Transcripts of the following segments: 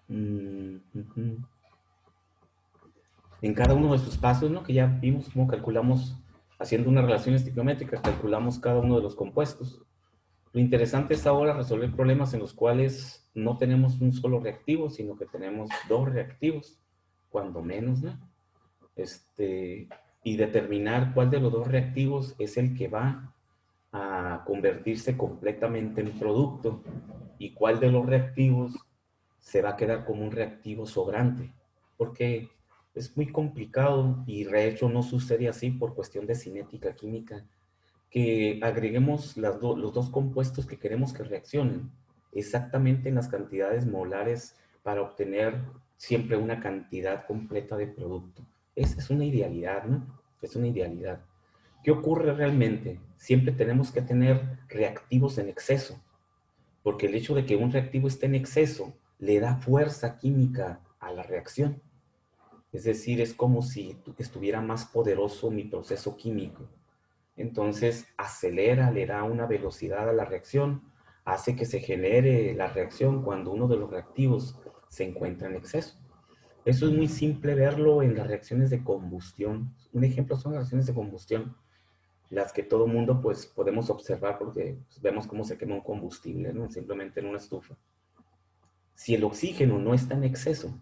Ujú. En cada uno de sus pasos, ¿no? Que ya vimos cómo calculamos, haciendo una relación estequiométrica, calculamos cada uno de los compuestos. Lo interesante es ahora resolver problemas en los cuales no tenemos un solo reactivo, sino que tenemos dos reactivos, cuando menos, ¿no? Y determinar cuál de los dos reactivos es el que va a convertirse completamente en producto y cuál de los reactivos se va a quedar como un reactivo sobrante, porque es muy complicado y de hecho no sucede así por cuestión de cinética química, que agreguemos los dos compuestos que queremos que reaccionen exactamente en las cantidades molares para obtener siempre una cantidad completa de producto. Esa es una idealidad, ¿no? Es una idealidad. ¿Qué ocurre realmente? Siempre tenemos que tener reactivos en exceso, porque el hecho de que un reactivo esté en exceso le da fuerza química a la reacción. Es decir, es como si estuviera más poderoso mi proceso químico. Entonces acelera, le da una velocidad a la reacción, hace que se genere la reacción cuando uno de los reactivos se encuentra en exceso. Eso es muy simple verlo en las reacciones de combustión. Un ejemplo son las reacciones de combustión, las que todo mundo pues podemos observar porque pues, vemos cómo se quema un combustible, ¿no? Simplemente en una estufa. Si el oxígeno no está en exceso,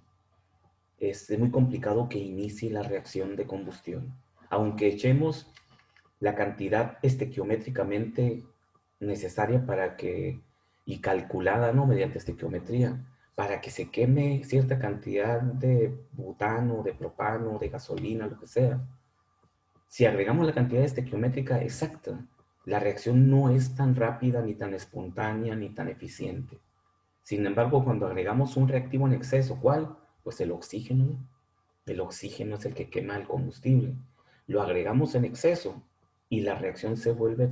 es muy complicado que inicie la reacción de combustión. Aunque echemos la cantidad estequiométricamente necesaria para que, y calculada, ¿no? Mediante estequiometría, para que se queme cierta cantidad de butano, de propano, de gasolina, lo que sea. Si agregamos la cantidad estequiométrica exacta, la reacción no es tan rápida, ni tan espontánea, ni tan eficiente. Sin embargo, cuando agregamos un reactivo en exceso, ¿cuál? Pues el oxígeno. El oxígeno es el que quema el combustible. Lo agregamos en exceso y la reacción se vuelve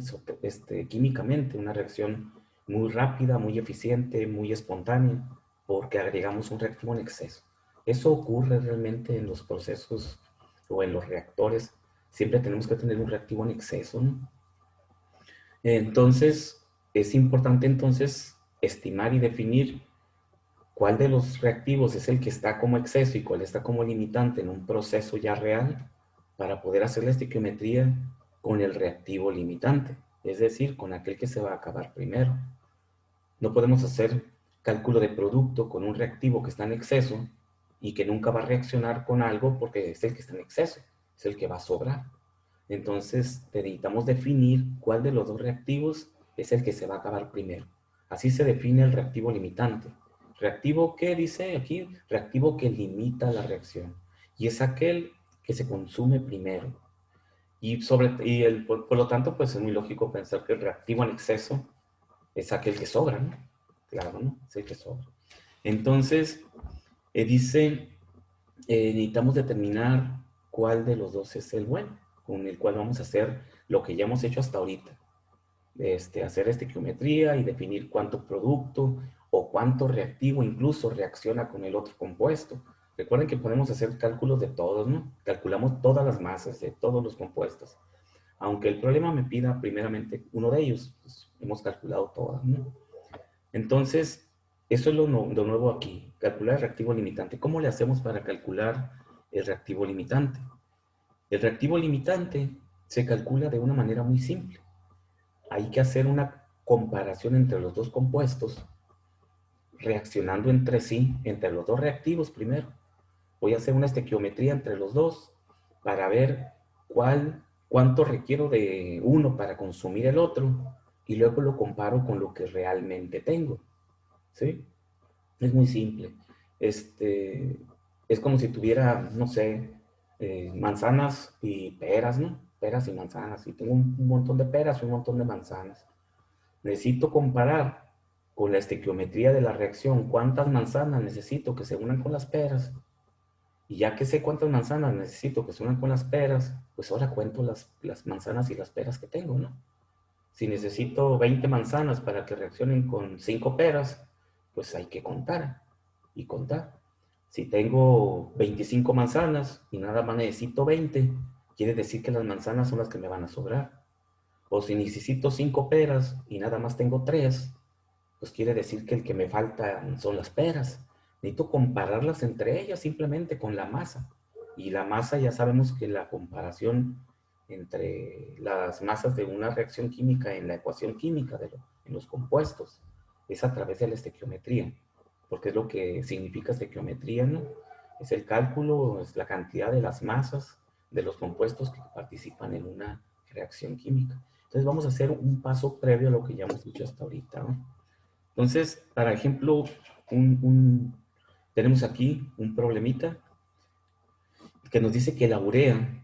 químicamente una reacción muy rápida, muy eficiente, muy espontánea, porque agregamos un reactivo en exceso. Eso ocurre realmente en los procesos o en los reactores. Siempre tenemos que tener un reactivo en exceso, ¿no? Entonces, es importante entonces estimar y definir cuál de los reactivos es el que está como exceso y cuál está como limitante en un proceso ya real para poder hacer la estequiometría con el reactivo limitante, es decir, con aquel que se va a acabar primero. No podemos hacer cálculo de producto con un reactivo que está en exceso y que nunca va a reaccionar con algo porque es el que está en exceso, es el que va a sobrar. Entonces necesitamos definir cuál de los dos reactivos es el que se va a acabar primero. Así se define el reactivo limitante. ¿Reactivo qué dice aquí? Reactivo que limita la reacción. Y es aquel que se consume primero. Por lo tanto, pues es muy lógico pensar que el reactivo en exceso es aquel que sobra, ¿no? Claro, ¿no? Es el que sobra. Entonces, dice, necesitamos determinar cuál de los dos es el bueno, con el cual vamos a hacer lo que ya hemos hecho hasta ahorita. Hacer estequiometría y definir cuánto producto o cuánto reactivo incluso reacciona con el otro compuesto. Recuerden que podemos hacer cálculos de todos, ¿no? Calculamos todas las masas de todos los compuestos. Aunque el problema me pida primeramente uno de ellos, pues hemos calculado todas, ¿no? Entonces, eso es lo nuevo aquí, calcular el reactivo limitante. ¿Cómo le hacemos para calcular el reactivo limitante? El reactivo limitante se calcula de una manera muy simple. Hay que hacer una comparación entre los dos compuestos, reaccionando entre sí, entre los dos reactivos primero. Voy a hacer una estequiometría entre los dos para ver cuánto requiero de uno para consumir el otro y luego lo comparo con lo que realmente tengo. ¿Sí? Es muy simple. Este, es como si tuviera, no sé, manzanas y peras, ¿no? Peras y manzanas. Y tengo un montón de peras y un montón de manzanas. Necesito comparar con la estequiometría de la reacción cuántas manzanas necesito que se unan con las peras. Y ya que sé cuántas manzanas necesito que se unan con las peras, pues ahora cuento las manzanas y las peras que tengo, ¿no? Si necesito 20 manzanas para que reaccionen con 5 peras, pues hay que contar y contar. Si tengo 25 manzanas y nada más necesito 20, quiere decir que las manzanas son las que me van a sobrar. O si necesito 5 peras y nada más tengo 3, pues quiere decir que el que me falta son las peras. necesito compararlas entre ellas simplemente con la masa. Y la masa ya sabemos que la comparación entre las masas de una reacción química en la ecuación química en los compuestos es a través de la estequiometría, porque es lo que significa estequiometría, ¿no? Es el cálculo, es la cantidad de las masas de los compuestos que participan en una reacción química. Entonces vamos a hacer un paso previo a lo que ya hemos dicho hasta ahorita, ¿no? Entonces, para ejemplo, tenemos aquí un problemita que nos dice que la urea,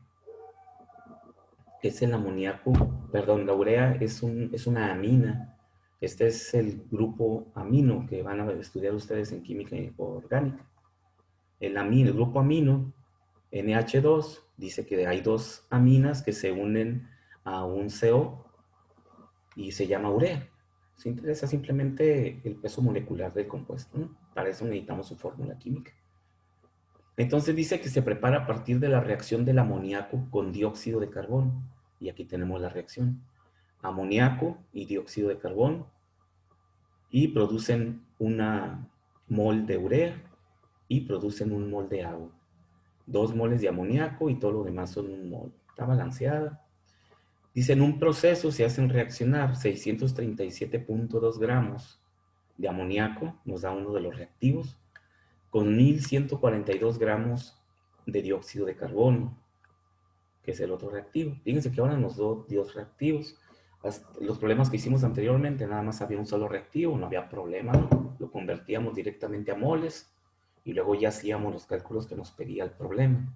que es el amoníaco, perdón, la urea es una amina. Este es el grupo amino que van a estudiar ustedes en química orgánica. El grupo amino, NH2, dice que hay dos aminas que se unen a un CO y se llama urea. Se interesa simplemente el peso molecular del compuesto, ¿no? Para eso necesitamos su fórmula química. Entonces dice que se prepara a partir de la reacción del amoníaco con dióxido de carbono. Y aquí tenemos la reacción. Amoníaco y dióxido de carbono. Y producen una mol de urea y producen un mol de agua. 2 moles de amoníaco y todo lo demás son un mol. Está balanceada. Dice, en un proceso se hacen reaccionar 637.2 gramos de amoníaco, nos da uno de los reactivos, con 1142 gramos de dióxido de carbono, que es el otro reactivo. Fíjense que ahora nos dio dos reactivos. Los problemas que hicimos anteriormente, nada más había un solo reactivo, no había problema, ¿no? Lo convertíamos directamente a moles y luego ya hacíamos los cálculos que nos pedía el problema.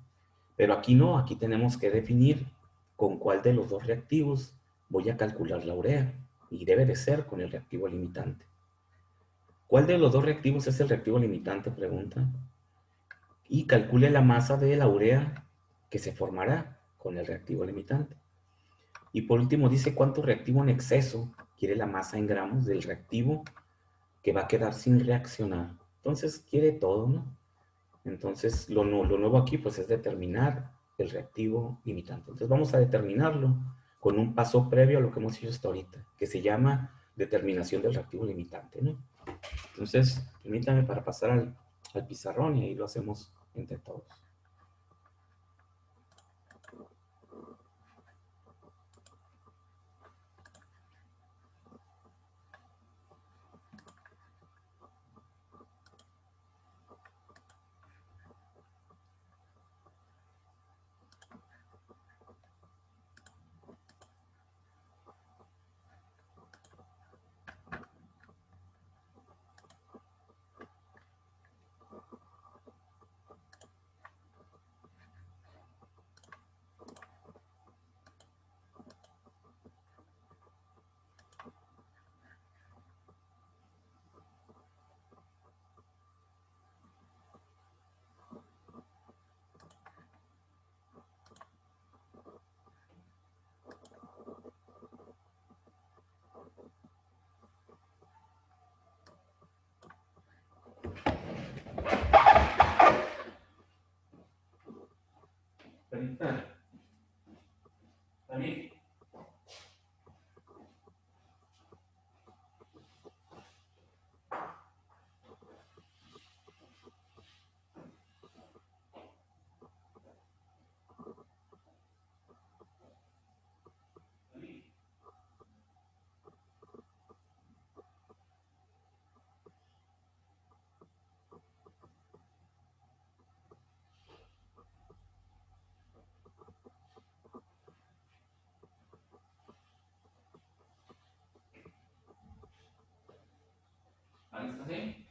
Pero aquí no, aquí tenemos que definir con cuál de los dos reactivos voy a calcular la urea y debe de ser con el reactivo limitante. ¿Cuál de los dos reactivos es el reactivo limitante? Pregunta. Y calcule la masa de la urea que se formará con el reactivo limitante. Y por último dice cuánto reactivo en exceso quiere la masa en gramos del reactivo que va a quedar sin reaccionar. Entonces quiere todo, ¿no? Entonces lo nuevo aquí pues es determinar el reactivo limitante. Entonces vamos a determinarlo con un paso previo a lo que hemos hecho hasta ahorita, que se llama determinación del reactivo limitante, ¿no? Entonces, permítame para pasar al pizarrón y ahí lo hacemos entre todos. Permítame. También. ¿Ahí está bien?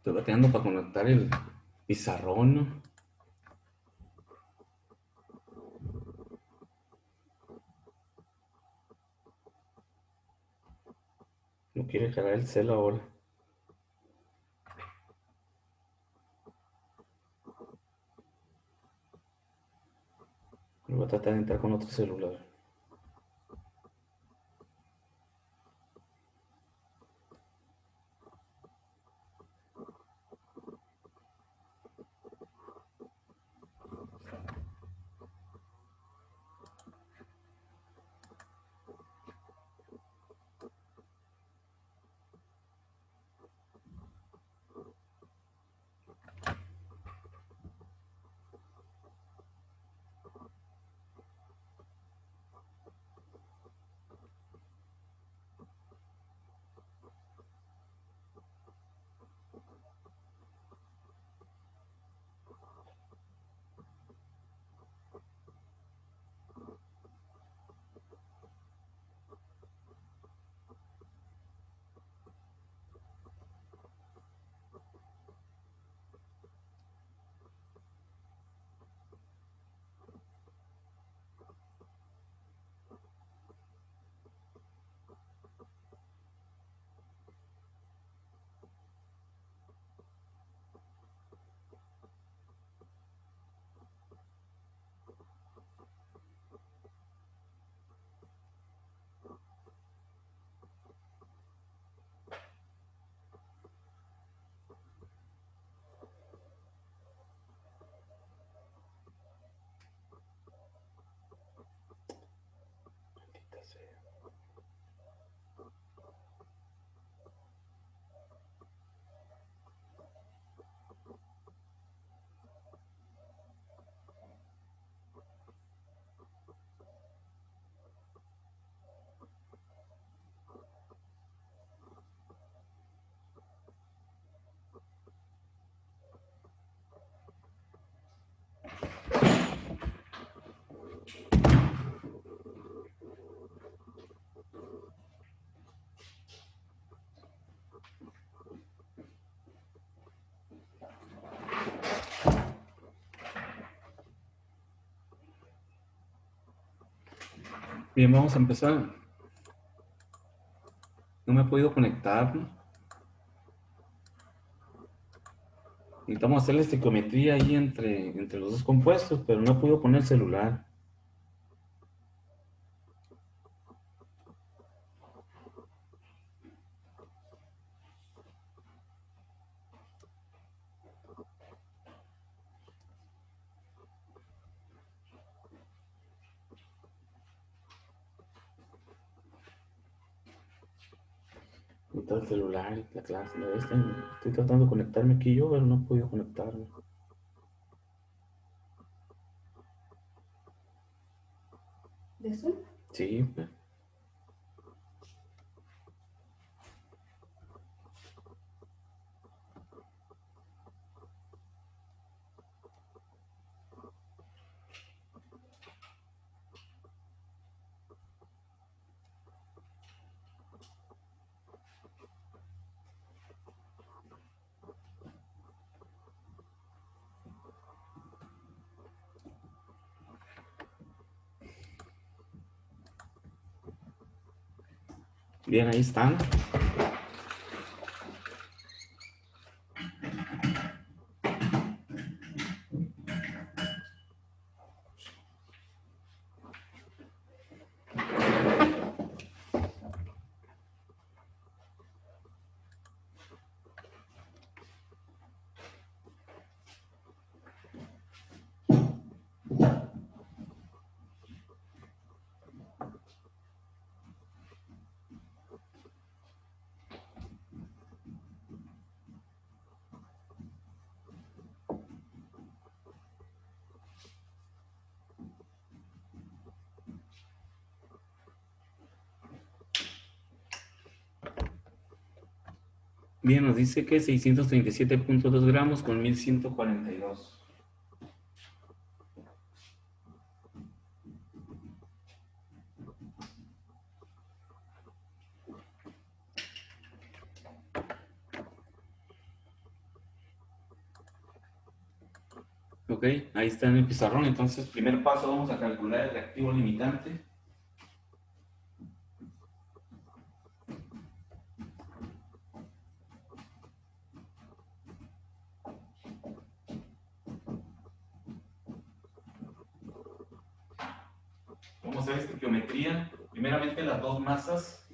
Estoy batallando para conectar el pizarrón, ¿no? No quiere cargar el cel ahora. Voy a tratar de entrar con otro celular. Maldita sea. Bien, vamos a empezar. No me he podido conectar, ¿no? Necesitamos hacer la estequiometría ahí entre los dos compuestos, pero no he podido poner el celular. Necesito el celular, la clase, la esta. Estoy tratando de conectarme aquí yo, pero no he podido conectarme. ¿De Zoom? Sí, pues. Bien, ahí están. Bien, nos dice que 637.2 gramos con 1142. Ok, ahí está en el pizarrón. Entonces, primer paso, vamos a calcular el reactivo limitante. Vamos a hacer estequiometría. Primeramente, las dos masas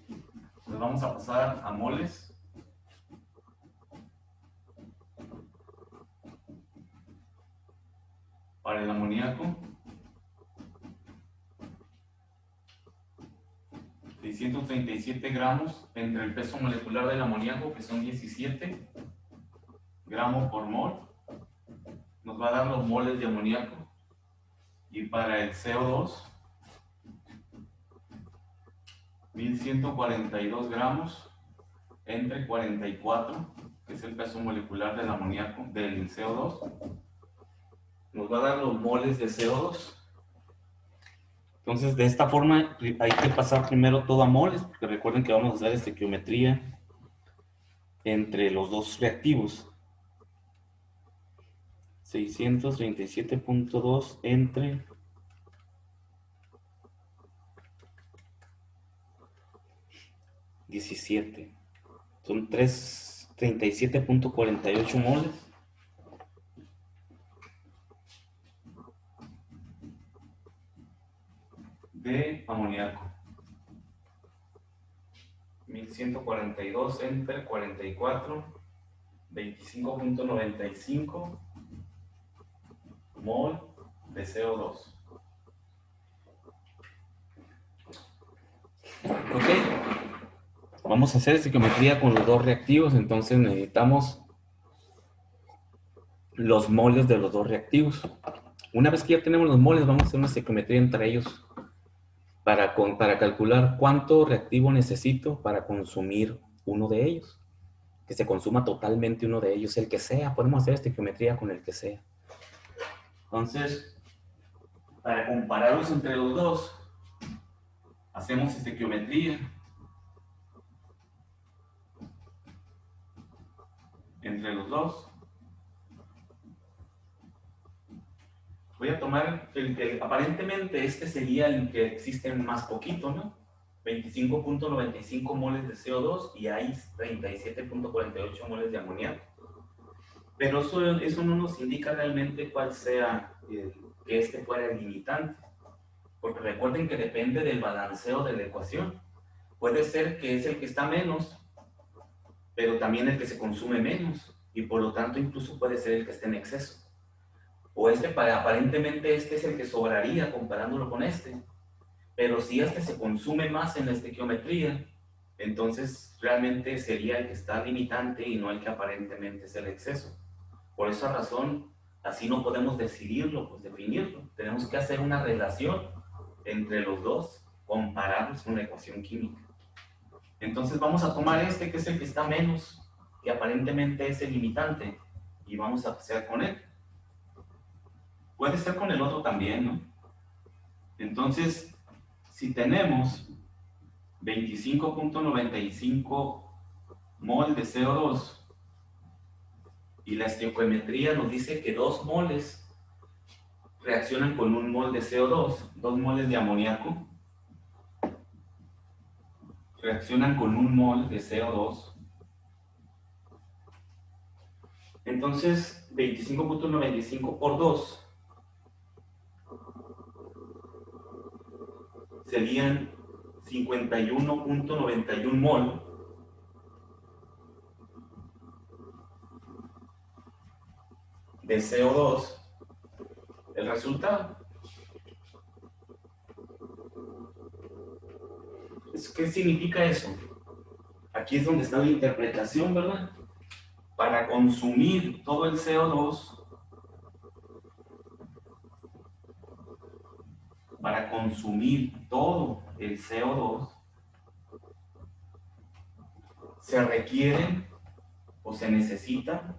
las vamos a pasar a moles. Para el amoníaco, 637 gramos entre el peso molecular del amoníaco, que son 17 gramos por mol, nos va a dar los moles de amoníaco. Y para el CO2, 1142 gramos entre 44, que es el peso molecular del amoníaco, del CO2, nos va a dar los moles de CO2. Entonces, de esta forma, hay que pasar primero todo a moles, porque recuerden que vamos a hacer estequiometría entre los dos reactivos. 637.2 entre 17. Son 37.48 moles. De amoníaco. 1142 entre 44, 25.95 mol de CO2. Ok, vamos a hacer estequiometría con los dos reactivos, entonces necesitamos los moles de los dos reactivos. Una vez que ya tenemos los moles, vamos a hacer una estequiometría entre ellos para calcular cuánto reactivo necesito para consumir uno de ellos. Que se consuma totalmente uno de ellos, el que sea. Podemos hacer estequiometría con el que sea. Entonces, para compararlos entre los dos, hacemos estequiometría entre los dos. Voy a tomar el que aparentemente este sería el que existe más poquito, ¿no? 25.95 moles de CO2 y hay 37.48 moles de amoníaco. Pero eso no nos indica realmente cuál sea que este fuera el limitante. Porque recuerden que depende del balanceo de la ecuación. Puede ser que es el que está menos, pero también el que se consume menos, y por lo tanto incluso puede ser el que esté en exceso. O aparentemente este es el que sobraría comparándolo con este, pero si este se consume más en la estequiometría, entonces realmente sería el que está limitante y no el que aparentemente es el exceso. Por esa razón, así no podemos decidirlo, pues definirlo. Tenemos que hacer una relación entre los dos, compararlos con la ecuación química. Entonces vamos a tomar este que es el que está menos, que aparentemente es el limitante, y vamos a hacer con él. Puede ser con el otro también, ¿no? Entonces, si tenemos 25.95 mol de CO2 y la estequiometría nos dice que 2 moles reaccionan con 1 mol de CO2, 2 moles de amoníaco, reaccionan con 1 mol de CO2. Entonces, 25.95 por 2 serían 51.91 mol de CO2. El resultado. ¿Qué significa eso? Aquí es donde está la interpretación, ¿verdad? Para consumir todo el CO2, se requieren o se necesita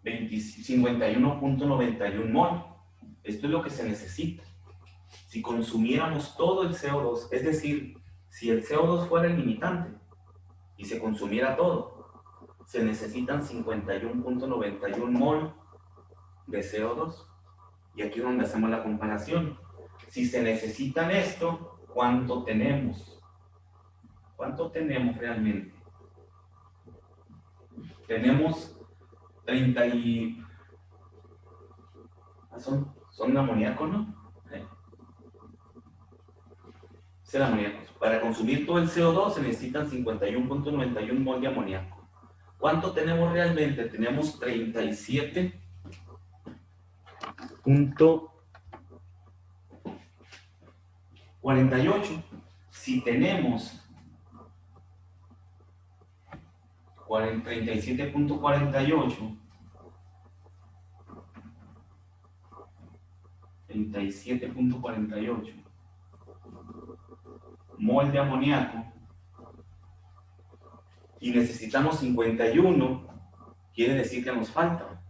51.91 mol. Esto es lo que se necesita. Si consumiéramos todo el CO2, es decir, si el CO2 fuera el limitante y se consumiera todo, se necesitan 51.91 mol de CO2. Y aquí es donde hacemos la comparación. Si se necesitan esto, ¿cuánto tenemos? ¿Cuánto tenemos realmente? Tenemos 30 y... Son amoníaco, ¿no? Es el amoníaco. Para consumir todo el CO2 se necesitan 51.91 mol de amoníaco. ¿Cuánto tenemos realmente? Tenemos 37.48. Si tenemos 37.48, 37.48 mol de amoníaco y necesitamos 51, quiere decir que nos falta,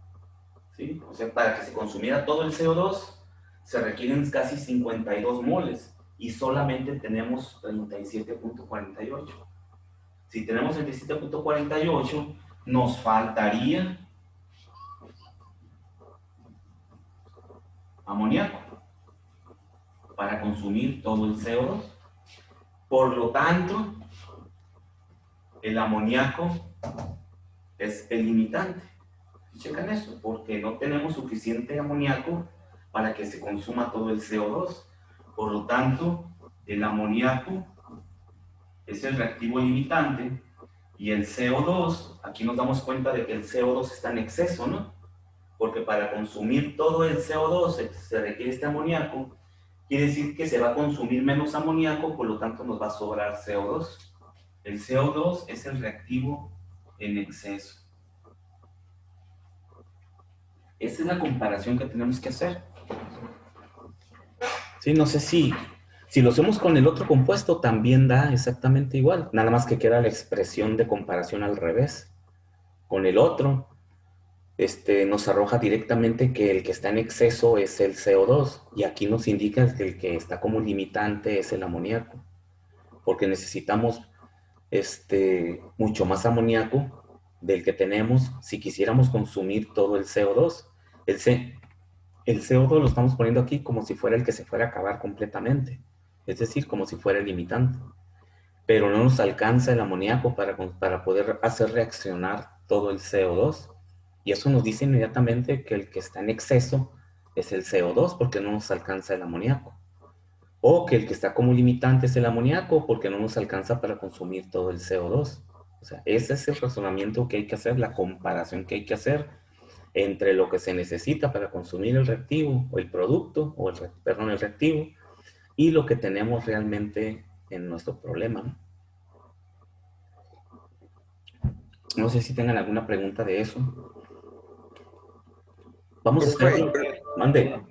¿sí? O sea, para que se consumiera todo el CO2 se requieren casi 52 moles y solamente tenemos 37.48. Si tenemos 37.48, nos faltaría amoníaco para consumir todo el CO2. Por lo tanto, el amoníaco es el limitante. Checan eso, porque no tenemos suficiente amoníaco para que se consuma todo el CO2. Por lo tanto, el amoníaco es el reactivo limitante y el CO2, aquí nos damos cuenta de que el CO2 está en exceso, ¿no? Porque para consumir todo el CO2 se requiere este amoníaco. Quiere decir que se va a consumir menos amoníaco, por lo tanto nos va a sobrar CO2. El CO2 es el reactivo en exceso. Esa es la comparación que tenemos que hacer. Sí, no sé si lo hacemos con el otro compuesto también da exactamente igual. Nada más que queda la expresión de comparación al revés. Con el otro, nos arroja directamente que el que está en exceso es el CO2 y aquí nos indica que el que está como limitante es el amoníaco, porque necesitamos mucho más amoníaco del que tenemos si quisiéramos consumir todo el CO2. El CO2 lo estamos poniendo aquí como si fuera el que se fuera a acabar completamente, es decir, como si fuera el limitante, pero no nos alcanza el amoníaco para poder hacer reaccionar todo el CO2. Y eso nos dice inmediatamente que el que está en exceso es el CO2 porque no nos alcanza el amoníaco. O que el que está como limitante es el amoníaco porque no nos alcanza para consumir todo el CO2. O sea, ese es el razonamiento que hay que hacer, la comparación que hay que hacer entre lo que se necesita para consumir el reactivo o el producto, o el reactivo, y lo que tenemos realmente en nuestro problema, ¿no? No sé si tengan alguna pregunta de eso. Vamos a hacerlo. Mande,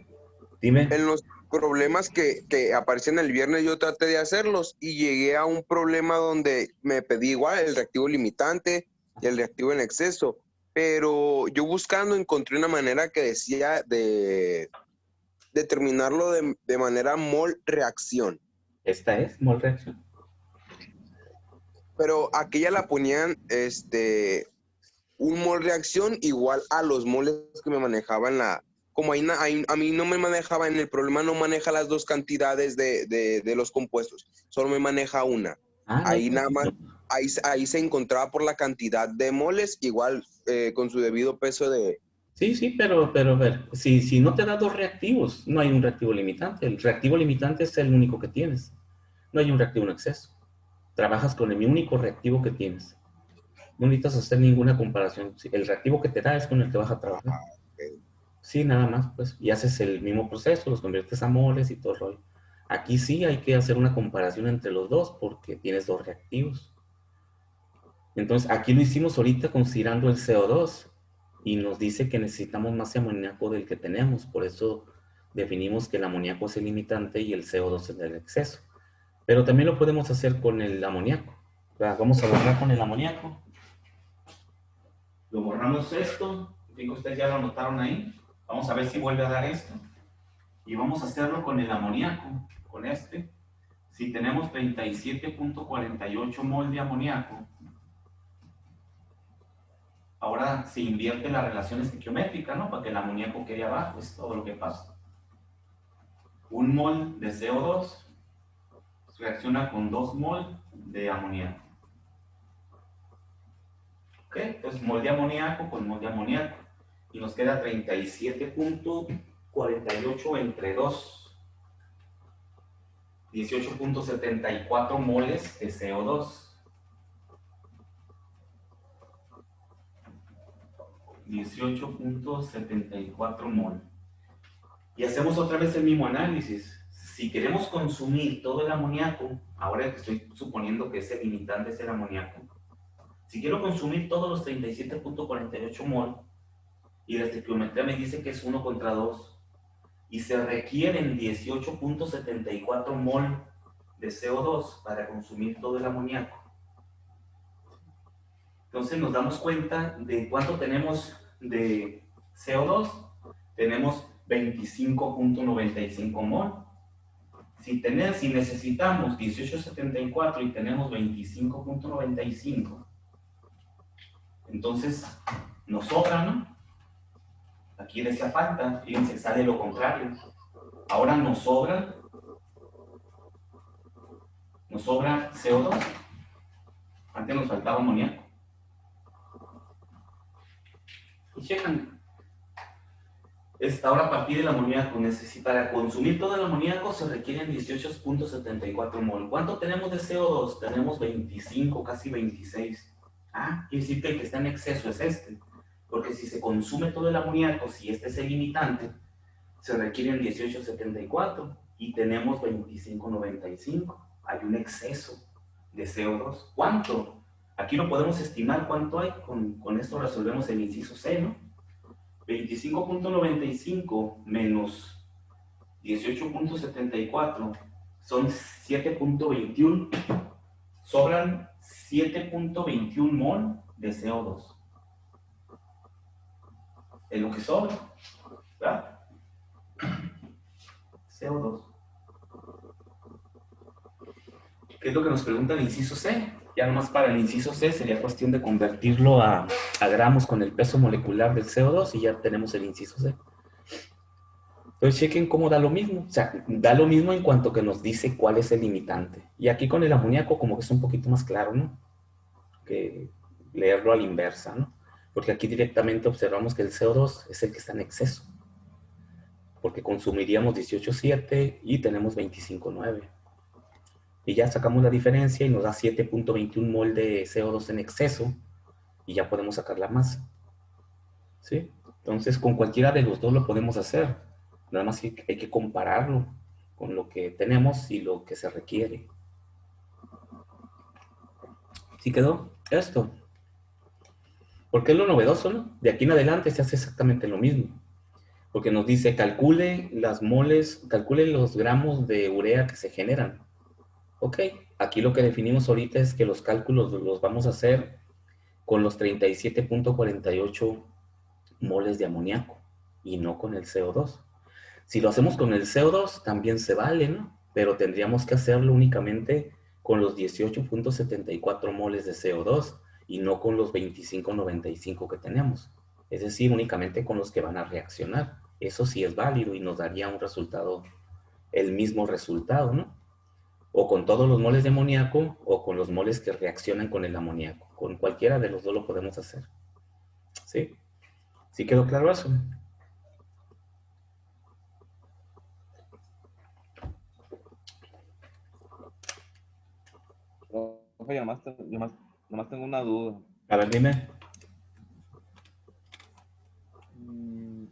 dime. En los problemas que aparecían el viernes yo traté de hacerlos y llegué a un problema donde me pedí igual el reactivo limitante y el reactivo en exceso, pero yo buscando encontré una manera que decía de determinarlo de manera mol reacción. Esta es mol reacción. Pero aquella la ponían un mol reacción igual a los moles que me manejaba en la como a mí no me manejaba, en el problema no maneja las dos cantidades de los compuestos, solo me maneja una. Ah, no hay Ahí nada más, problema. ahí se encontraba por la cantidad de moles, igual con su debido peso de... Sí, sí, pero a ver, si no te da dos reactivos, no hay un reactivo limitante. El reactivo limitante es el único que tienes. No hay un reactivo en exceso. Trabajas con el único reactivo que tienes. No necesitas hacer ninguna comparación. Sí, el reactivo que te da es con el que vas a trabajar. Sí, nada más, pues. Y haces el mismo proceso, los conviertes a moles y todo el rollo. Aquí sí hay que hacer una comparación entre los dos porque tienes dos reactivos. Entonces, aquí lo hicimos ahorita considerando el CO2 y nos dice que necesitamos más amoníaco del que tenemos. Por eso definimos que el amoníaco es el limitante y el CO2 es el exceso. Pero también lo podemos hacer con el amoníaco. Vamos a borrar con el amoníaco. Lo borramos esto. Creo que ustedes ya lo anotaron ahí. Vamos a ver si vuelve a dar esto. Y vamos a hacerlo con el amoníaco, con este. Si tenemos 37.48 mol de amoníaco, ahora se invierte la relación estequiométrica, ¿no? Para que el amoníaco quede abajo, es todo lo que pasa. Un mol de CO2 reacciona con 2 mol de amoníaco. ¿Ok? Entonces, mol de amoníaco con mol de amoníaco. Y nos queda 37.48 entre 2. 18.74 moles de CO2. 18.74 mol. Y hacemos otra vez el mismo análisis. Si queremos consumir todo el amoníaco, ahora que estoy suponiendo que ese limitante es el amoníaco, si quiero consumir todos los 37.48 mol, y la estequiometría me dice que es 1 contra 2, y se requieren 18.74 mol de CO2 para consumir todo el amoníaco. Entonces nos damos cuenta de cuánto tenemos de CO2. Tenemos 25.95 mol. Si necesitamos 18.74 y tenemos 25.95, entonces nos sobra, ¿no? Aquí decía falta, fíjense, sale lo contrario. Ahora nos sobra CO2. Antes nos faltaba amoníaco. Y checan. Ahora a partir del amoníaco, para consumir todo el amoníaco se requieren 18.74 mol. ¿Cuánto tenemos de CO2? Tenemos 25, casi 26. Quiere decir que el que está en exceso es este. Porque si se consume todo el amoníaco, si este es el limitante, se requieren 18.74 y tenemos 25.95. Hay un exceso de CO2. ¿Cuánto? Aquí lo podemos estimar cuánto hay. Con esto resolvemos el inciso C, ¿no? 25.95 menos 18.74 son 7.21. Sobran 7.21 mol de CO2. Es lo que sobra, ¿verdad? CO2. ¿Qué es lo que nos pregunta el inciso C? Ya nomás para el inciso C sería cuestión de convertirlo a gramos con el peso molecular del CO2 y ya tenemos el inciso C. Entonces chequen cómo da lo mismo. O sea, da lo mismo en cuanto que nos dice cuál es el limitante. Y aquí con el amoníaco como que es un poquito más claro, ¿no? Que leerlo a la inversa, ¿no? Porque aquí directamente observamos que el CO2 es el que está en exceso. Porque consumiríamos 18.7 y tenemos 25.9. Y ya sacamos la diferencia y nos da 7.21 mol de CO2 en exceso y ya podemos sacar la masa. ¿Sí? Entonces, con cualquiera de los dos lo podemos hacer. Nada más hay que compararlo con lo que tenemos y lo que se requiere. ¿Sí quedó esto? Porque es lo novedoso, ¿no? De aquí en adelante se hace exactamente lo mismo. Porque nos dice, calcule las moles, calcule los gramos de urea que se generan. Ok, aquí lo que definimos ahorita es que los cálculos los vamos a hacer con los 37.48 moles de amoníaco y no con el CO2. Si lo hacemos con el CO2 también se vale, ¿no? Pero tendríamos que hacerlo únicamente con los 18.74 moles de CO2 y no con los 25.95 que tenemos. Es decir, únicamente con los que van a reaccionar. eso sí es válido y nos daría un resultado, el mismo resultado, ¿no? O con todos los moles de amoníaco o con los moles que reaccionan con el amoníaco. Con cualquiera de los dos lo podemos hacer. ¿Sí? ¿Sí quedó claro eso? Profe, yo nomás tengo una duda. A ver, dime. Mm,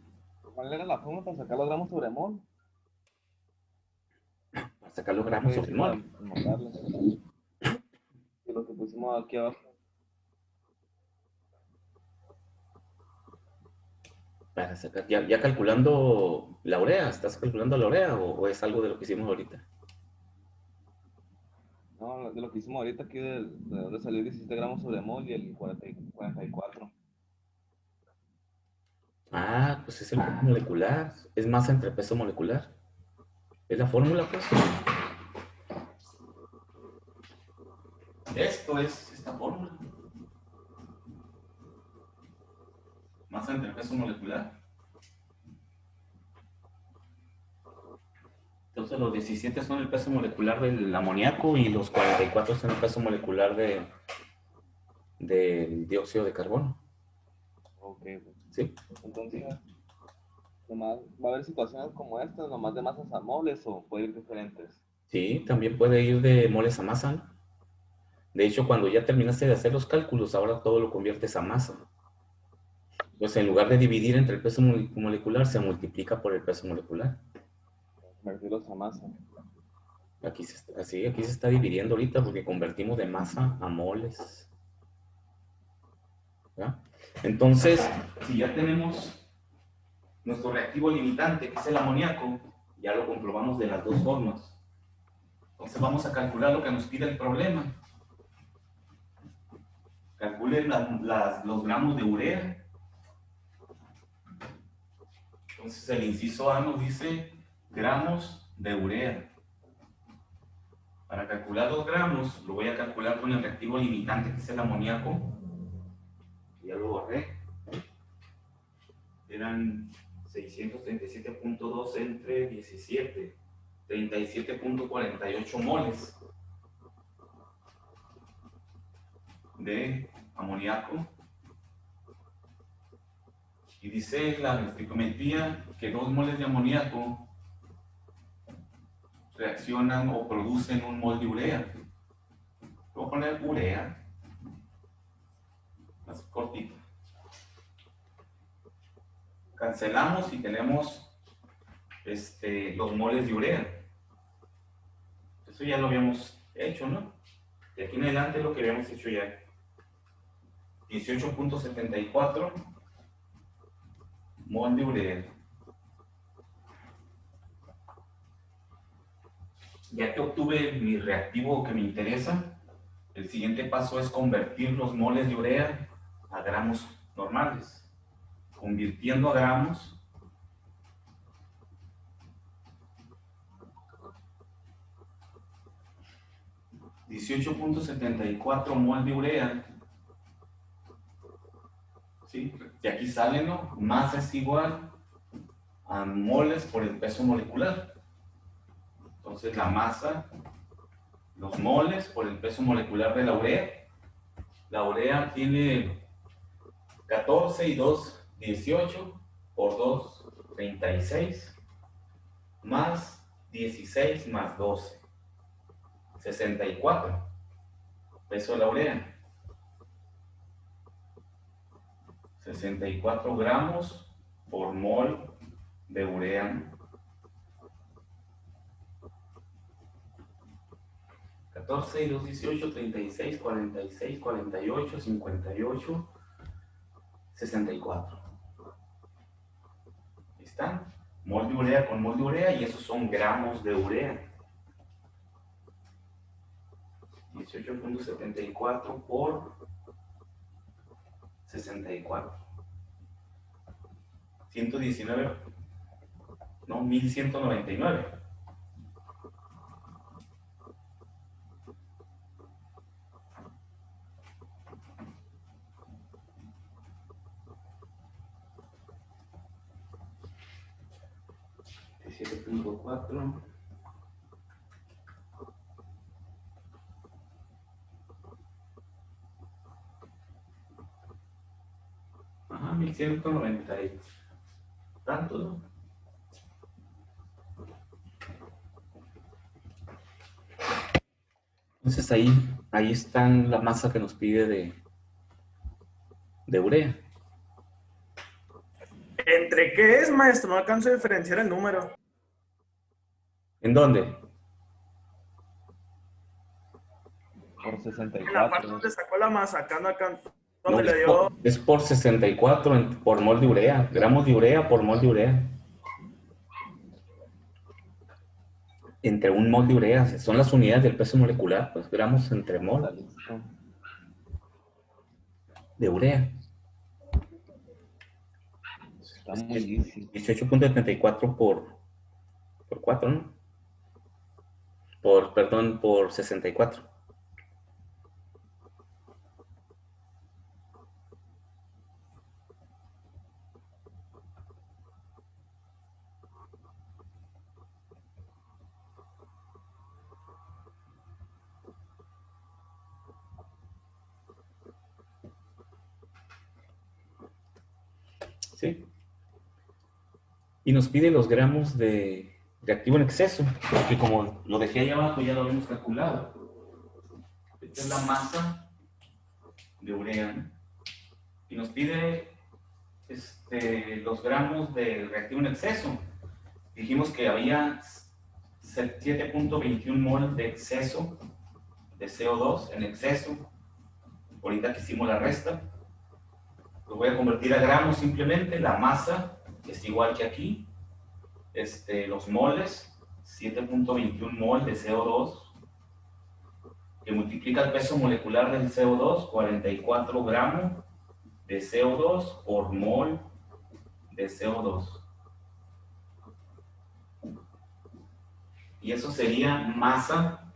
¿Cuál era la forma para sacar los gramos sobre mol? Para sacar los No gramos puede sobre decir el para mol. anotarlo. Y lo que pusimos aquí abajo. Para sacar, ya calculando la urea. ¿Estás calculando la urea o es algo de lo que hicimos ahorita? No, de lo que hicimos ahorita aquí de donde salió 17 gramos sobre mol y el 44. Ah, pues es el peso molecular. Es masa entre peso molecular. Es la fórmula, pues. Esto es esta fórmula. Masa entre peso molecular. Entonces los 17 son el peso molecular del amoníaco y los 44 son el peso molecular del dióxido de carbono. Ok, pues. ¿Sí? Entonces, nomás, ¿va a haber situaciones como estas, nomás de masas a moles o puede ir diferentes? Sí, también puede ir de moles a masa, ¿no? De hecho, cuando ya terminaste de hacer los cálculos, ahora todo lo conviertes a masa. Pues en lugar de dividir entre el peso molecular, se multiplica por el peso molecular. Convertirlos a masa. Aquí se está dividiendo ahorita porque convertimos de masa a moles. ¿Ya? Entonces, si ya tenemos nuestro reactivo limitante, que es el amoníaco, ya lo comprobamos de las dos formas. Entonces vamos a calcular lo que nos pide el problema. Calculen los gramos de urea. Entonces el inciso A nos dice gramos de urea. Para calcular los gramos, lo voy a calcular con el reactivo limitante, que es el amoníaco. Ya lo borré. Eran 637.2 entre 17, 37.48 moles de amoníaco. Y dice la estequiometría que 2 moles de amoníaco reaccionan o producen un mol de urea. Voy a poner urea, más cortito. Cancelamos y tenemos los moles de urea. Eso ya lo habíamos hecho, ¿no? De aquí en adelante lo que habíamos hecho ya. 18.74 mol de urea. Ya que obtuve mi reactivo que me interesa, el siguiente paso es convertir los moles de urea a gramos normales. Convirtiendo a gramos, $18.74 mol de urea. ¿Sí? Y aquí sale, ¿no? Masa es igual a moles por el peso molecular. Entonces la masa, los moles por el peso molecular de la urea. La urea tiene 14 y 2, 18 por 2, 36, más 16 más 12, 64. Peso de la urea. 64 gramos por mol de urea. 14 y 2, 18, 36, 46, 48, 58, 64. Ahí están. Mol de urea con mol de urea y esos son gramos de urea. 18.74 por 64. 119, no, 1199. 7.4. Ajá, 1190 y tanto, ¿no? Entonces ahí está la masa que nos pide de urea. ¿Entre qué es, maestro? No alcanzo a diferenciar el número. ¿En dónde? Por En la parte 64. donde sacó la masa, acá, No, donde le dio. es por 64 por mol de urea. Gramos de urea por mol de urea. Entre un mol de urea. Son las unidades del peso molecular, pues gramos entre Está mol listo. de urea. Está muy easy. 18.74 por 4, ¿no? Perdón, por 64. ¿Sí? Y nos pide los gramos de reactivo en exceso, porque como lo dejé ahí abajo ya lo habíamos calculado. Esta es la masa de urea, ¿no? Y nos pide los gramos de reactivo en exceso. Dijimos que había 7.21 mol de exceso de CO2 en exceso. Ahorita que hicimos la resta, lo voy a convertir a gramos simplemente. La masa es igual que aquí. Los moles, 7.21 mol de CO2, que multiplica el peso molecular del CO2, 44 gramos de CO2 por mol de CO2. Y eso sería masa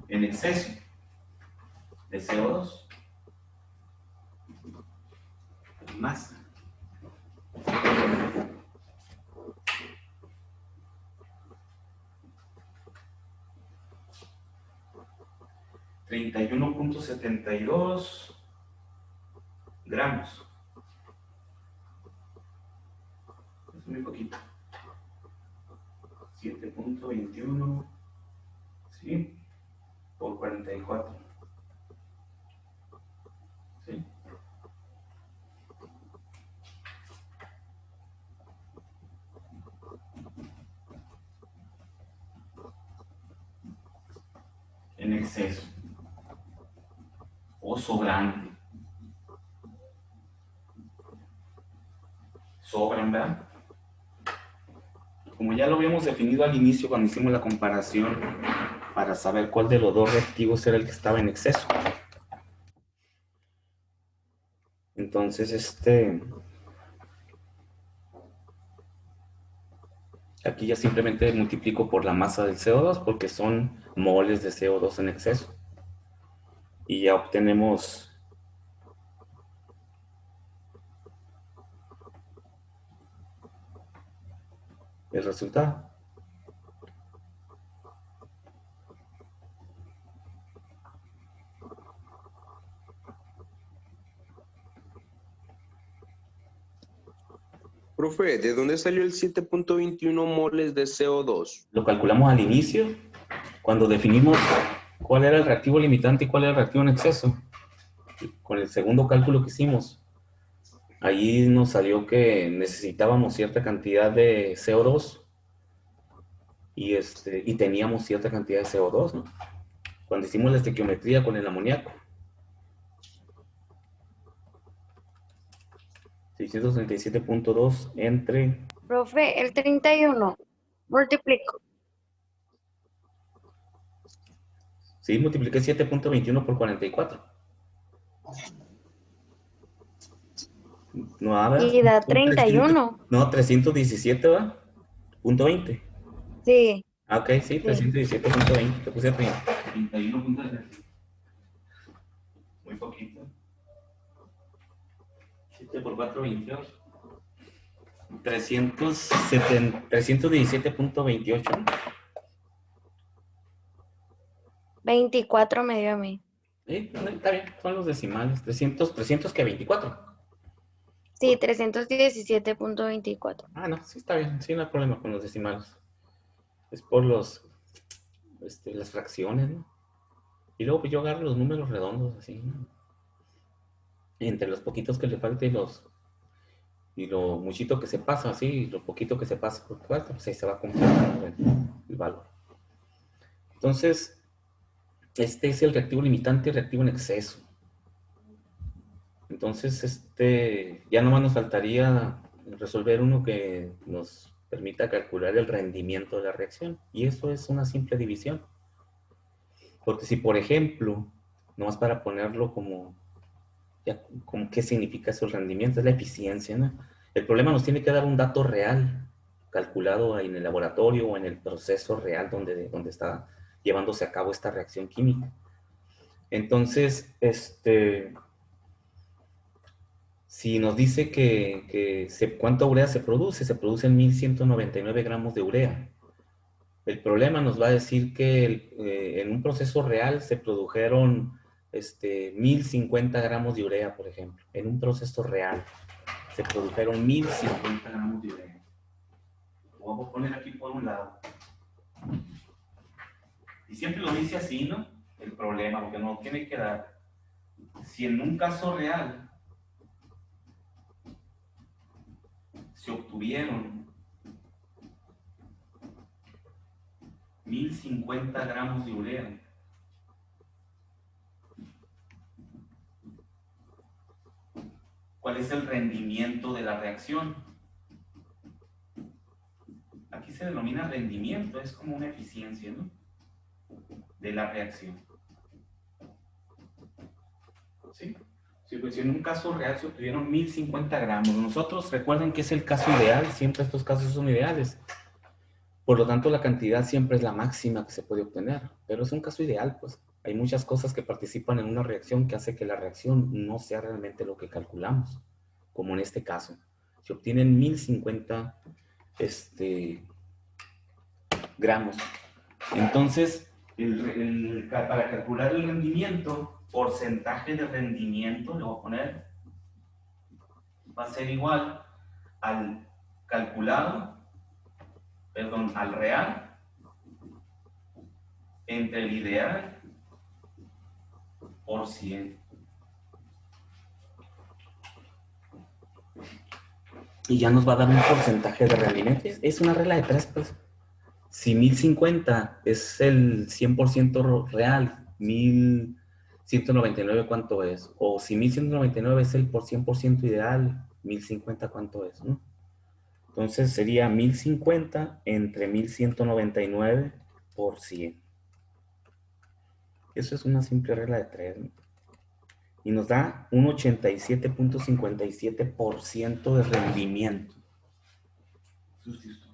en exceso de CO2. Masa. $31.72 gramos. Es muy poquito. 7.21, ¿sí? Por 44. ¿Sí? En exceso. O sobrante. Sobran, ¿verdad? Como ya lo habíamos definido al inicio cuando hicimos la comparación para saber cuál de los dos reactivos era el que estaba en exceso. Entonces, aquí ya simplemente multiplico por la masa del CO2 porque son moles de CO2 en exceso. Y ya obtenemos el resultado. Profe, ¿de dónde salió el 7.21 moles de CO2? Lo calculamos al inicio, cuando definimos cuál era el reactivo limitante y cuál era el reactivo en exceso. Con el segundo cálculo que hicimos, allí nos salió que necesitábamos cierta cantidad de CO2 y teníamos cierta cantidad de CO2, ¿no? Cuando hicimos la estequiometría con el amoníaco. 637.2 entre... Profe, el 31. Multiplico. Sí, multipliqué 7.21 por 44. No, ¿verdad? Y da Son 300, 31. no, 317, ¿va? Punto 20. Sí, Ah, ok, sí, sí. 317.20. Te puse 31.20. Muy poquito. 7 por 4, 28. 317.28. 24 me dio a mí. Está bien, son los decimales. 300 que 24. Sí, 317.24. Ah, no, sí está bien, sí, no hay problema con los decimales. Es por las fracciones, ¿no? Y luego pues yo agarro los números redondos, así, ¿no? Entre los poquitos que le falta y lo muchito que se pasa, así, y lo poquito que se pasa por 4, pues ahí se va completando el valor. Entonces, este es el reactivo limitante y reactivo en exceso. Entonces, ya nomás nos faltaría resolver uno que nos permita calcular el rendimiento de la reacción. Y eso es una simple división. Porque si, por ejemplo, nomás para ponerlo como qué significa eso el rendimiento, es la eficiencia, ¿no? El problema nos tiene que dar un dato real, calculado en el laboratorio o en el proceso real donde está llevándose a cabo esta reacción química. Entonces, si nos dice cuánta urea se producen 1199 gramos de urea. El problema nos va a decir que en un proceso real se produjeron 1050 gramos de urea, por ejemplo. En un proceso real se produjeron 1050 gramos de urea. Lo vamos a poner aquí por un lado. Y siempre lo dice así, ¿no? El problema, porque no tiene que dar. Si en un caso real se obtuvieron 1050 gramos de urea, ¿cuál es el rendimiento de la reacción? Aquí se denomina rendimiento, es como una eficiencia, ¿no? De la reacción. ¿Sí? Pues si en un caso real se obtuvieron 1050 gramos, nosotros recuerden que es el caso ideal, siempre estos casos son ideales. Por lo tanto, la cantidad siempre es la máxima que se puede obtener, pero es un caso ideal, pues. Hay muchas cosas que participan en una reacción que hace que la reacción no sea realmente lo que calculamos, como en este caso. Se obtienen 1050 gramos. Entonces, para calcular el rendimiento, porcentaje de rendimiento, le voy a poner, va a ser igual al al real, entre el ideal por 100. Y ya nos va a dar un porcentaje de rendimiento. Es una regla de 3, pues. Si 1050 es el 100% real, 1199 ¿cuánto es? O si 1199 es el 100% ideal, 1050 ¿cuánto es? ¿No? Entonces sería 1050 entre 1199 por 100. Eso es una simple regla de 3, ¿no? Y nos da un 87.57% de rendimiento.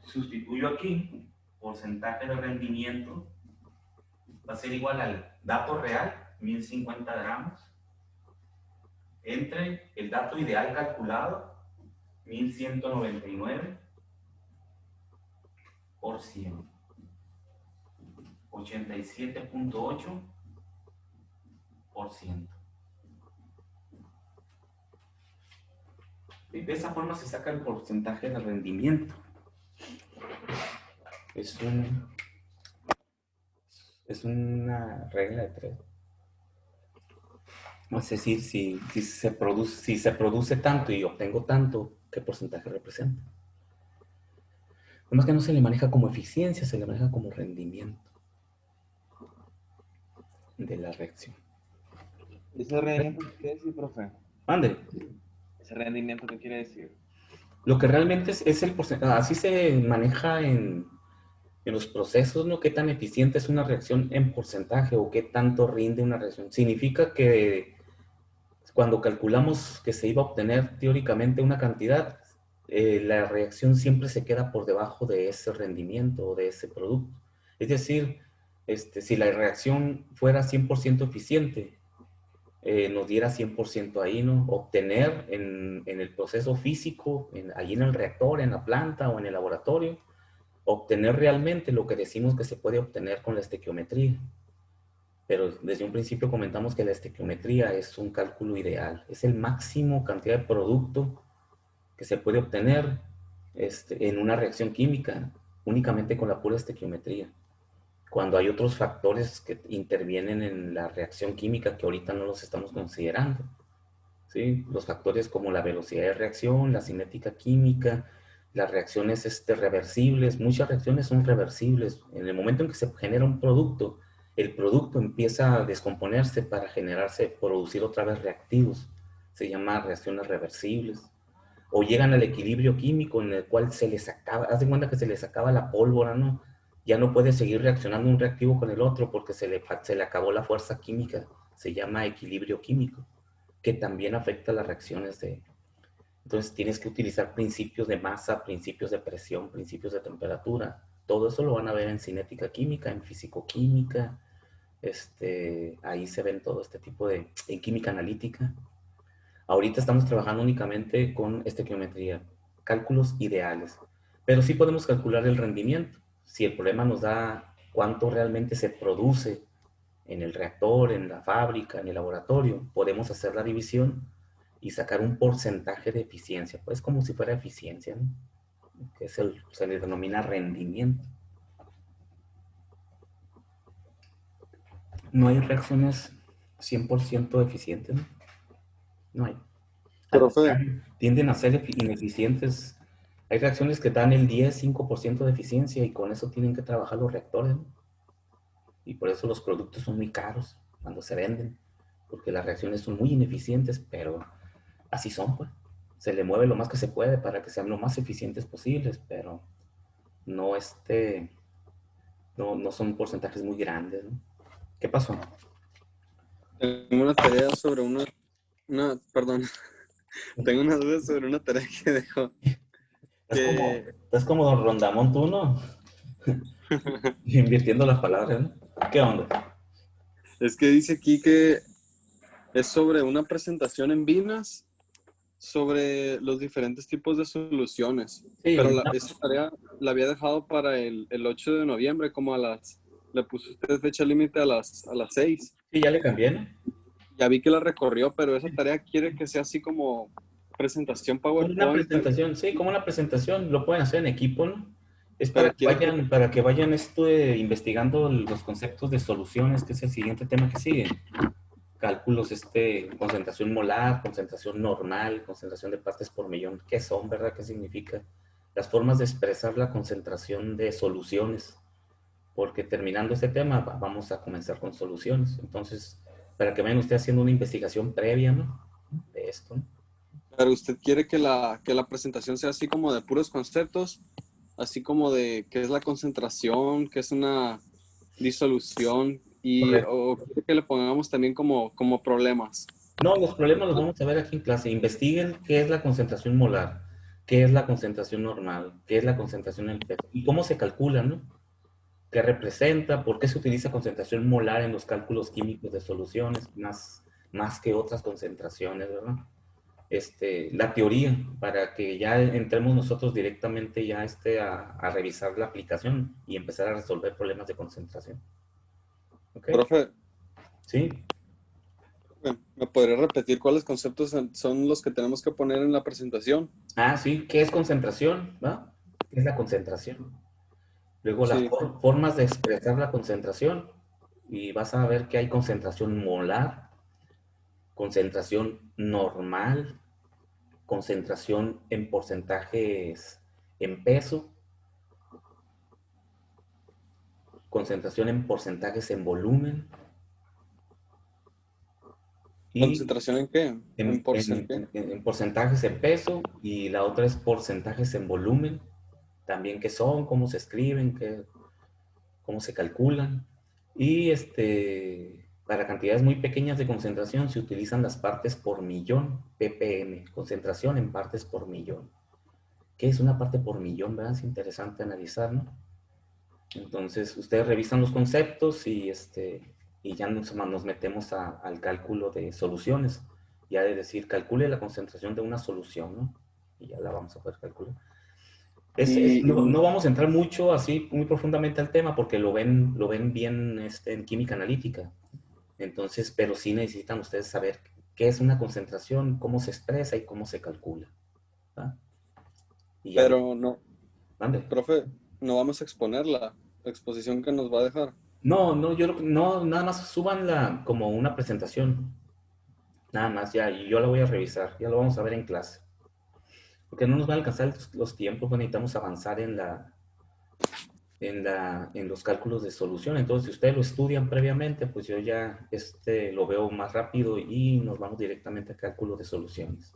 Sustituyo aquí, porcentaje de rendimiento va a ser igual al dato real, 1050 gramos, entre el dato ideal calculado, 1199 por 100. 87.8%. De esa forma se saca el porcentaje de rendimiento. Es una regla de 3. Es decir, si se produce tanto y obtengo tanto, ¿qué porcentaje representa? Además que no se le maneja como eficiencia, se le maneja como rendimiento de la reacción. ¿Ese rendimiento qué quiere decir, profe? Ande. ¿Ese rendimiento qué quiere decir? Lo que realmente es el porcentaje. Así se maneja en los procesos, ¿no? ¿Qué tan eficiente es una reacción en porcentaje o qué tanto rinde una reacción? Significa que cuando calculamos que se iba a obtener teóricamente una cantidad, la reacción siempre se queda por debajo de ese rendimiento o de ese producto. Es decir, si la reacción fuera 100% eficiente, nos diera 100% ahí, ¿no? Obtener en el proceso físico, allí en el reactor, en la planta o en el laboratorio, obtener realmente lo que decimos que se puede obtener con la estequiometría. Pero desde un principio comentamos que la estequiometría es un cálculo ideal, es el máximo cantidad de producto que se puede obtener en una reacción química únicamente con la pura estequiometría. Cuando hay otros factores que intervienen en la reacción química que ahorita no los estamos considerando, ¿sí? Los factores como la velocidad de reacción, la cinética química, las reacciones reversibles, muchas reacciones son reversibles. En el momento en que se genera un producto, el producto empieza a descomponerse para producir otra vez reactivos. Se llama reacciones reversibles. O llegan al equilibrio químico en el cual se les acaba, haz de cuenta que se les acaba la pólvora, ¿no? Ya no puede seguir reaccionando un reactivo con el otro porque se le acabó la fuerza química. Se llama equilibrio químico, que también afecta las reacciones de... Entonces tienes que utilizar principios de masa, principios de presión, principios de temperatura. Todo eso lo van a ver en cinética química, en fisicoquímica. Ahí se ven todo este tipo de... En química analítica. Ahorita estamos trabajando únicamente con estequiometría, cálculos ideales. Pero sí podemos calcular el rendimiento. Si el problema nos da cuánto realmente se produce en el reactor, en la fábrica, en el laboratorio, podemos hacer la división y sacar un porcentaje de eficiencia, pues como si fuera eficiencia, ¿no? Que se le denomina rendimiento. No hay reacciones 100% eficientes, ¿no? No hay. Profe, Tienden a ser ineficientes. Hay reacciones que dan el 10, 5% de eficiencia y con eso tienen que trabajar los reactores, ¿no? Y por eso los productos son muy caros cuando se venden, porque las reacciones son muy ineficientes, pero así son, pues. Se le mueve lo más que se puede para que sean lo más eficientes posibles, pero no, no son porcentajes muy grandes, ¿no? ¿Qué pasó? tengo una tarea sobre perdón, tengo una duda sobre una tarea que dejó. Estás como Don Rondamón tú, ¿no? Invirtiendo las palabras, ¿no? ¿Qué onda? Es que dice aquí que es sobre una presentación en Vinas sobre los diferentes tipos de soluciones. Sí, Pero ahorita. esa tarea la había dejado para el 8 de noviembre, como le puso usted fecha límite a las 6. Sí, ya le cambié, ¿no? Ya vi que la recorrió, pero esa tarea quiere que sea así como presentación Como una PowerPoint, presentación, sí, como una presentación, lo pueden hacer en equipo, ¿no? Es pero quiere para que vayan investigando los conceptos de soluciones, que es el siguiente tema que sigue. Cálculos, concentración molar, concentración normal, concentración de partes por millón. ¿Qué son, verdad? ¿Qué significa? Las formas de expresar la concentración de soluciones. Porque terminando este tema, vamos a comenzar con soluciones. Entonces, para que vayan ustedes haciendo una investigación previa, ¿no? De esto, ¿no? Pero usted quiere que la presentación sea así como de puros conceptos, así como de qué es la concentración, qué es una disolución, o quiere que le pongamos también como problemas. No, los problemas los vamos a ver aquí en clase. Investiguen qué es la concentración molar, qué es la concentración normal, qué es la concentración en peso y cómo se calcula, ¿no? ¿Qué representa? ¿Por qué se utiliza concentración molar en los cálculos químicos de soluciones más que otras concentraciones, ¿verdad? La teoría, para que ya entremos nosotros directamente ya a revisar la aplicación y empezar a resolver problemas de concentración. ¿Ok? Profe, ¿Sí? ¿me podría repetir cuáles conceptos son los que tenemos que poner en la presentación? Ah, sí. ¿Qué es concentración? ¿Va? ¿Qué es la concentración? Luego las Sí, formas de expresar la concentración. Y vas a ver que hay concentración molar, concentración normal, concentración en porcentajes en peso, concentración en porcentajes en volumen y ¿concentración en qué? ¿En porcentaje? en porcentajes en peso, y la otra es porcentajes en volumen, también qué son, cómo se escriben, cómo se calculan. Y para cantidades muy pequeñas de concentración se utilizan las partes por millón, ppm, concentración en partes por millón. ¿Qué es una parte por millón? ¿Verdad? Es interesante analizar, ¿no? Entonces, ustedes revisan los conceptos y y ya nos metemos al cálculo de soluciones. Ya de decir, calcule la concentración de una solución, ¿no? Y ya la vamos a poder calcular. No vamos a entrar mucho así, muy profundamente al tema, porque lo ven bien en química analítica. Entonces, pero sí necesitan ustedes saber qué es una concentración, cómo se expresa y cómo se calcula. ¿Va? Y ya Pero no, ¿Mande? profe, no vamos a exponer la exposición que nos va a dejar. No, nada más súbanla como una presentación. Nada más, ya, y yo la voy a revisar, ya lo vamos a ver en clase. Porque no nos van a alcanzar los tiempos, pues necesitamos avanzar en los cálculos de solución. Entonces, si ustedes lo estudian previamente, pues yo ya lo veo más rápido y nos vamos directamente a cálculo de soluciones.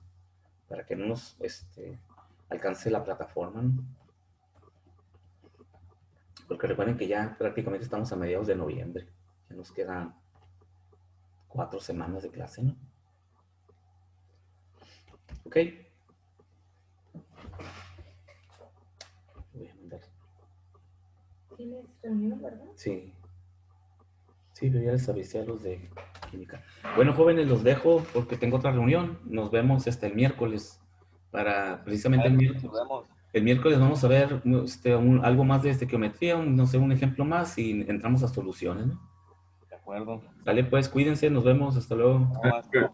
Para que no nos alcance la plataforma, ¿no? Porque recuerden que ya prácticamente estamos a mediados de noviembre. Ya nos quedan 4 semanas de clase, ¿no? Ok. Voy a mandar. ¿Tienes reunión, verdad? Sí. Sí, pero ya les avisé a los de química. Bueno, jóvenes, los dejo porque tengo otra reunión. Nos vemos el miércoles. Precisamente el miércoles. Nos vemos. El miércoles vamos a ver algo más de estequiometría, no sé, un ejemplo más y entramos a soluciones, ¿no? De acuerdo. Dale, pues, cuídense, nos vemos, hasta luego. No, maestro.